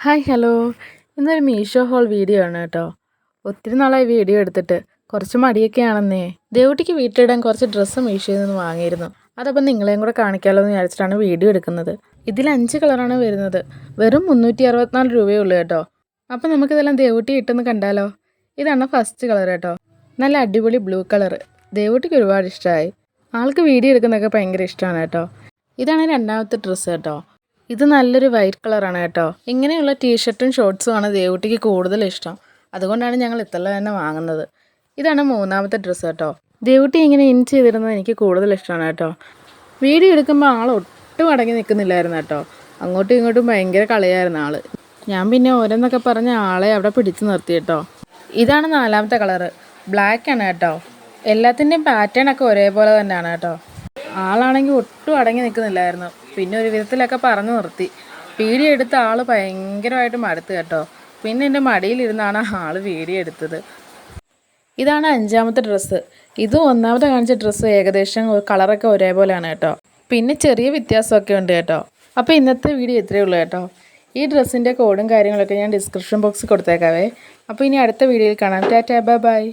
Hi hello. ഇന്നൊരു Meesho whole video ആണ് കേട്ടോ. ഒത്തിരി നാളായി വീഡിയോ എടുത്തിട്ട്. കുറച്ച് മടിയൊക്കെ ആണെന്നേ. ദേവുട്ടിക്ക് വീട്ടിലിടാൻ കുറച്ച് ഡ്രസ്സ് മീഷോയിൽ നിന്ന് വാങ്ങിയിരുന്നു. അതപ്പം നിങ്ങളെയും കൂടെ കാണിക്കാമല്ലോ എന്ന് വിചാരിച്ചിട്ടാണ് വീഡിയോ എടുക്കുന്നത്. ഇതിൽ 5 കളറാണ് വരുന്നത്. വെറും 364 രൂപയേ ഉള്ളൂ കേട്ടോ. അപ്പം നമുക്കിതെല്ലാം ദേവുട്ടി ഇട്ടെന്ന് കണ്ടാലോ. ഇതാണ് ഫസ്റ്റ് കളർ കേട്ടോ. നല്ല അടിപൊളി ബ്ലൂ കളർ. ദേവുട്ടിക്ക് ഒരുപാട് ഇഷ്ടമായി. ആൾക്ക് വീഡിയോ എടുക്കുന്നതൊക്കെ ഭയങ്കര ഇഷ്ടമാണ് കേട്ടോ. ഇതാണ് രണ്ടാമത്തെ ഡ്രസ്സ് കേട്ടോ. ഇത് നല്ലൊരു വൈറ്റ് കളറാണ് കേട്ടോ. ഇങ്ങനെയുള്ള ടീഷർട്ടും ഷോർട്സും ആണ് ദേവുട്ടിക്ക് കൂടുതൽ ഇഷ്ടം. അതുകൊണ്ടാണ് ഞങ്ങൾ ഇത്രയും തന്നെ വാങ്ങുന്നത്. ഇതാണ് മൂന്നാമത്തെ ഡ്രസ്സ് കേട്ടോ. ദേവുട്ടി ഇങ്ങനെ ഇൻ ചെയ്തിരുന്നത് എനിക്ക് കൂടുതൽ ഇഷ്ടമാണ് കേട്ടോ. വീഡിയോ എടുക്കുമ്പോൾ ആൾ ഒട്ടും അടങ്ങി നിൽക്കുന്നില്ലായിരുന്നു കേട്ടോ. അങ്ങോട്ടും ഇങ്ങോട്ടും ഭയങ്കര കളിയായിരുന്നു ആൾ. ഞാൻ പിന്നെ ഓരോന്നൊക്കെ പറഞ്ഞ് ആളെ അവിടെ പിടിച്ചു നിർത്തി കേട്ടോ. ഇതാണ് നാലാമത്തെ കളറ്. ബ്ലാക്ക് ആണ് കേട്ടോ. എല്ലാത്തിൻ്റെയും പാറ്റേൺ ഒക്കെ ഒരേപോലെ തന്നെയാണ് കേട്ടോ. ആളാണെങ്കിൽ ഒട്ടും അടങ്ങി നിൽക്കുന്നില്ലായിരുന്നു. പിന്നെ ഒരു വിധത്തിലൊക്കെ പറഞ്ഞു നിർത്തി. വീഡിയോ എടുത്ത ആൾ ഭയങ്കരമായിട്ട് മടുത്ത് കേട്ടോ. പിന്നെ എൻ്റെ മടിയിലിരുന്നാണ് ആൾ വീഡിയോ എടുത്തത്. ഇതാണ് അഞ്ചാമത്തെ ഡ്രസ്സ്. ഇതും ഒന്നാമത്തെ കാണിച്ച ഡ്രസ്സ് ഏകദേശം കളറൊക്കെ ഒരേപോലെയാണ് കേട്ടോ. പിന്നെ ചെറിയ വ്യത്യാസമൊക്കെ ഉണ്ട് കേട്ടോ. അപ്പോൾ ഇന്നത്തെ വീഡിയോ ഇത്രയേ ഉള്ളൂ കേട്ടോ. ഈ ഡ്രസ്സിൻ്റെ കോഡും കാര്യങ്ങളൊക്കെ ഞാൻ ഡിസ്ക്രിപ്ഷൻ ബോക്സിൽ കൊടുത്തേക്കാവേ. അപ്പോൾ ഇനി അടുത്ത വീഡിയോയിൽ കാണാം. Tata bye bye.